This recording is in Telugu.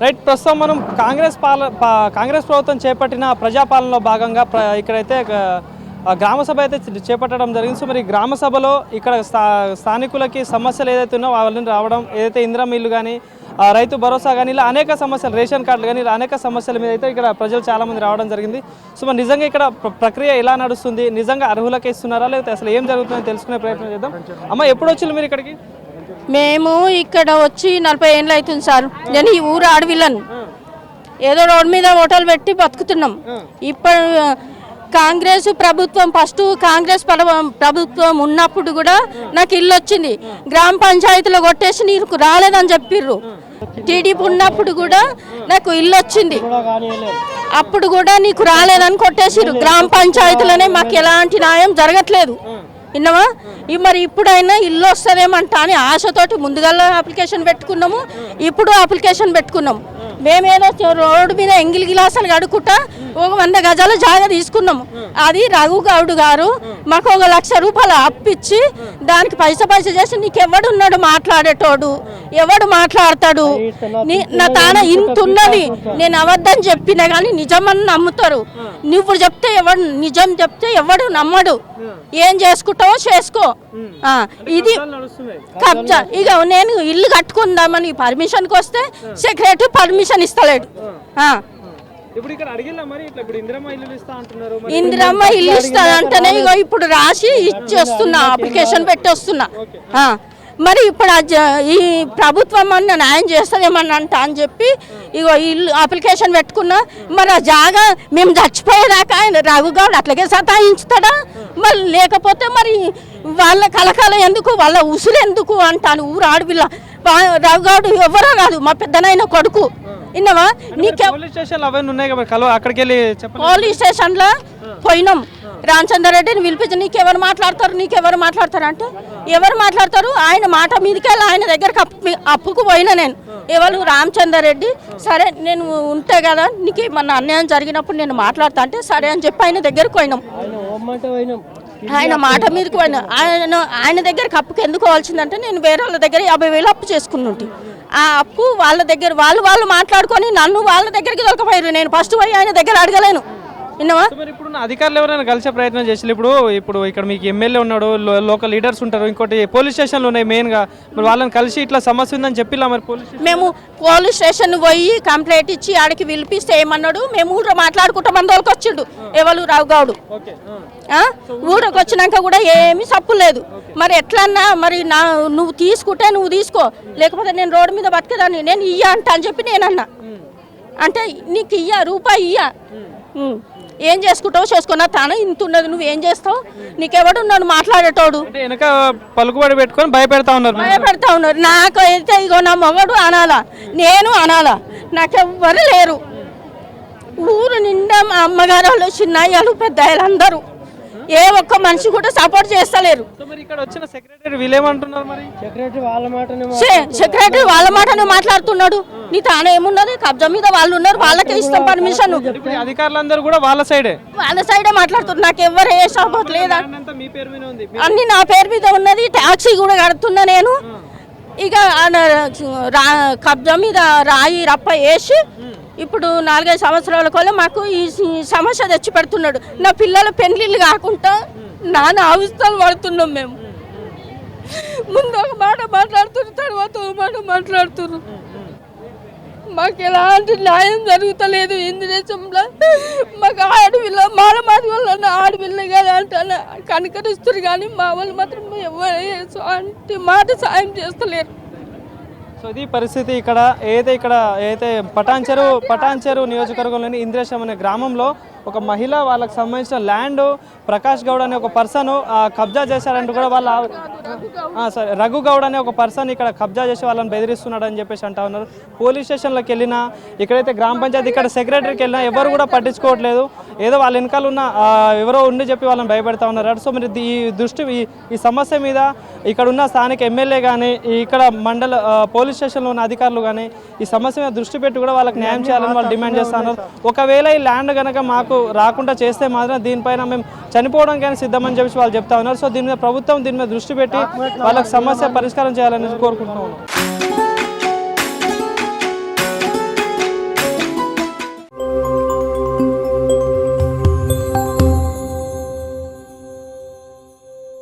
రైట్, ప్రస్తుతం మనం కాంగ్రెస్ ప్రభుత్వం చేపట్టిన ప్రజాపాలనలో భాగంగా ఇక్కడైతే గ్రామ సభ అయితే చేపట్టడం జరిగింది. సో మరి గ్రామ సభలో ఇక్కడ స్థానికులకి సమస్యలు ఏదైతే ఉన్నాయో వాళ్ళని రావడం, ఏదైతే ఇందిరమ్మ ఇల్లు కానీ రైతు భరోసా కానీ ఇలా అనేక సమస్యలు, రేషన్ కార్డులు కానీ ఇలా అనేక సమస్యల మీద అయితే ఇక్కడ ప్రజలు చాలామంది రావడం జరిగింది. సో మరి నిజంగా ఇక్కడ ప్రక్రియ ఎలా నడుస్తుంది, నిజంగా అర్హులకే ఇస్తున్నారా లేకపోతే అసలు ఏం జరుగుతుందని తెలుసుకునే ప్రయత్నం చేద్దాం. అమ్మ, ఎప్పుడు వచ్చి మీరు ఇక్కడికి? మేము ఇక్కడ వచ్చి 40 ఏళ్ళు అవుతుంది సార్. నేను ఈ ఊరు ఆడవిల్లను, ఏదో రోడ్డు మీద హోటల్ పెట్టి బతుకుతున్నాం. ఇప్పుడు కాంగ్రెస్ ప్రభుత్వం, ఫస్ట్ కాంగ్రెస్ ప్రభుత్వం ఉన్నప్పుడు కూడా నాకు ఇల్లు వచ్చింది. గ్రామ పంచాయతీలో కొట్టేసి నీకు రాలేదని చెప్పిర్రు. టీడీపీ ఉన్నప్పుడు కూడా నాకు ఇల్లు వచ్చింది, అప్పుడు కూడా నీకు రాలేదని కొట్టేసిర్రు. గ్రామ పంచాయతీలోనే మాకు ఎలాంటి న్యాయం జరగట్లేదు. విన్నావా? మరి ఇప్పుడైనా ఇల్లు వస్తుందేమంటా అని ఆశతోటి ముందుగా అప్లికేషన్ పెట్టుకున్నాము. ఇప్పుడు అప్లికేషన్ పెట్టుకున్నాము. మేమేదో రోడ్డు మీద ఎంగిలి గిలాసాలు కడుక్కుంటా 100 గజాల జాగా తీసుకున్నాము. అది రఘుగౌడ్ గారు మాకు 1 లక్ష రూపాయలు అప్పిచ్చి దానికి పైసా చేసి నీకు ఎవడున్నాడు మాట్లాడేటోడు, ఎవడు మాట్లాడతాడు, నా తాన ఇంత ఉన్నది, నేను అవద్దని చెప్పినా కానీ నిజమని నమ్ముతారు. నువ్వు చెప్తే ఎవడు నిజం చెప్తే ఎవడు నమ్మడు. ఏం చేసుకుంటావో చేసుకో. ఇది కబ్జా. ఇక నేను ఇల్లు కట్టుకుందామని పర్మిషన్కి వస్తే సెక్రటరీ పర్మిషన్ ఇస్తలేడు. ఇందిరమ్మ ఇల్లు ఇస్తానంటేనే ఇగో ఇప్పుడు రాసి ఇచ్చి వస్తున్నా, అప్లికేషన్ పెట్టి వస్తున్నా. మరి ఇప్పుడు ఈ ప్రభుత్వం అన్న న్యాయం చేస్తుందేమన్నా అని చెప్పి ఇగో ఇల్లు అప్లికేషన్ పెట్టుకున్నా. మరి ఆ జాగా మేము చచ్చిపోయేదాకా ఆయన రఘుగౌడ్ అట్లాగే సతాయించుతాడా? మరి లేకపోతే మరి వాళ్ళ కలకాల ఎందుకు, వాళ్ళ ఉసులు ఎందుకు అంటాను. ఊరు ఆడపిల్ల రఘుగౌడ్ ఎవరో కాదు, మా పెద్దనైన కొడుకు. విన్నావా? పోలీస్ స్టేషన్ లో పోయినాం. రామచంద్ర రెడ్డిని పిలిపించి నీకెవరు మాట్లాడతారు అంటే ఎవరు మాట్లాడతారు? ఆయన మాట మీదకి ఆయన దగ్గరకు అప్పుకు పోయినా నేను. ఎవరు? రామచంద్ర రెడ్డి. సరే నేను ఉంటే కదా నీకు ఏమన్నా అన్యాయం జరిగినప్పుడు నేను మాట్లాడతా అంటే సరే అని చెప్పి ఆయన దగ్గరకు పోయినాం. ఆయన మాట మీదకి పోయినా. ఆయన దగ్గరకు అప్పుకి ఎందుకు కావాల్సిందంటే నేను వేరే వాళ్ళ దగ్గర 50,000 అప్పు చేసుకున్నట్టు. ఆ అప్పు వాళ్ళ దగ్గర వాళ్ళు మాట్లాడుకొని నన్ను వాళ్ళ దగ్గరికి దొరకపోయారు. నేను ఫస్ట్ పోయి ఆయన దగ్గర అడగలేను. ఇప్పుడు అధికారులు ఎవరైనా కలిసే ప్రయత్నం చేసి ఇప్పుడు ఇక్కడ మీకు ఎమ్మెల్యే ఉన్నాడు, లోకల్ లీడర్స్ ఉంటారు, ఇంకోటి పోలీస్ స్టేషన్లు ఉన్నాయి మెయిన్ గా, మరి వాళ్ళని కలిసి ఇట్లా సమస్య ఉందని చెప్పిలా? మరి మేము పోలీస్ స్టేషన్ పోయి కంప్లైంట్ ఇచ్చి ఆడికి పిలిపిస్తే ఏమన్నాడు, మేము ఊళ్ళో మాట్లాడుకుంటాం అందరికి వచ్చిండు. ఎవరు? రఘుగౌడ్. ఊరికి వచ్చినాక కూడా ఏమీ సప్పు లేదు. మరి ఎట్లన్నా మరి నువ్వు తీసుకుంటే నువ్వు తీసుకో, లేకపోతే నేను రోడ్డు మీద బతికేదాన్ని, నేను ఇయ్య అంట అని చెప్పి నేనన్నా. అంటే నీకు ఇయ్య రూపాయి ఇయ్య, ఏం చేసుకుంటావు చేసుకున్నా తాను ఇంత ఉన్నది, నువ్వేం చేస్తావు, నీకెవడు ఉన్నాడు మాట్లాడేటోడు? వెనక పలుకుబడి పెట్టుకొని భయపెడతా ఉన్నారు. నాకు అయితే ఇగో నా మొగడు అనాలా, నేను అనాలా, నాకెవ్వరు లేరు. ఊరు నిండా మా అమ్మగారు వాళ్ళు, చిన్నయ్యలు, పెద్దయ్యలు అందరూ, ఏ ఒక్క మనిషి కూడా సపోర్ట్ చేస్తలేరు. సెక్రటరీ వాళ్ళ మాటనే మాట్లాడుతున్నాడు. నీ తానే ఏమున్నది, కబ్జా మీద వాళ్ళు ఉన్నారు, వాళ్ళకే ఇస్తాం పర్మిషన్. అధికారులందరూ కూడా వాళ్ళ సైడే మాట్లాడుతున్నారు. నాకు ఎవరు ఏ సపోర్ట్ లేదా, అన్ని నా పేరు మీద ఉన్నది. ట్యాక్సీ కూడా కడుతున్నా నేను. ఇక కబ్జా మీద రాయి రప్ప వేసి ఇప్పుడు 4-5 సంవత్సరాల కోలే మాకు ఈ సమస్య తెచ్చి పెడుతున్నాడు. నా పిల్లల పెళ్లిళ్ళు కాకుండా నాన్న అవస్థలు పడుతున్నాం మేము. ముందు ఒక మాట మాట్లాడుతున్నారు, తర్వాత ఒక మాట మాట్లాడుతున్నారు. మాకు ఎలాంటి న్యాయం జరుగుతలేదు ఈ దేశంలో. మాకు ఆడపిల్ల మాలమాది వల్ల ఆడపిల్ల కదా అంటాను కనికరిస్తారు, కానీ మా వాళ్ళు మాత్రం ఎవరు మాట సాయం చేస్తలేరు. సో ఇది పరిస్థితి. ఏదైతే పటాన్చెరు నియోజకవర్గంలోని ఇంద్రేశం అనే గ్రామంలో ఒక మహిళ వాళ్ళకి సంబంధించిన ల్యాండ్ ప్రకాష్ గౌడ్ అనే ఒక పర్సన్ కబ్జా చేశారంటూ కూడా రఘుగౌడ్ అనే ఒక పర్సన్ ఇక్కడ కబ్జా చేసి వాళ్ళని బెదిరిస్తున్నాడు అని చెప్పేసి అంటా ఉన్నారు. పోలీస్ స్టేషన్లోకి వెళ్ళినా, ఇక్కడైతే గ్రామ పంచాయతీ ఇక్కడ సెక్రటరీకి వెళ్ళినా ఎవరు కూడా పట్టించుకోవట్లేదు. ఏదో వాళ్ళ వెనకాల ఉన్న ఎవరో ఉండి చెప్పి వాళ్ళని భయపెడతా ఉన్నారు. సో మరి ఈ సమస్య మీద ఇక్కడ ఉన్న స్థానిక ఎమ్మెల్యే కానీ, ఇక్కడ మండల పోలీస్ స్టేషన్లో ఉన్న అధికారులు కానీ ఈ సమస్య మీద దృష్టి పెట్టి కూడా వాళ్ళకి న్యాయం చేయాలని వాళ్ళు డిమాండ్ చేస్తా ఉన్నారు. ఒకవేళ ఈ ల్యాండ్ కనుక మాకు రాకుండా చేస్తే మాత్రం దీనిపైన మేము చనిపోవడం కానీ సిద్ధమని చెప్పి వాళ్ళు చెప్తా ఉన్నారు. సో దీని మీద ప్రభుత్వం దీని మీద దృష్టి పెట్టి వాళ్ళకి సమస్య పరిష్కారం చేయాలని కోరుకుంటున్నాం.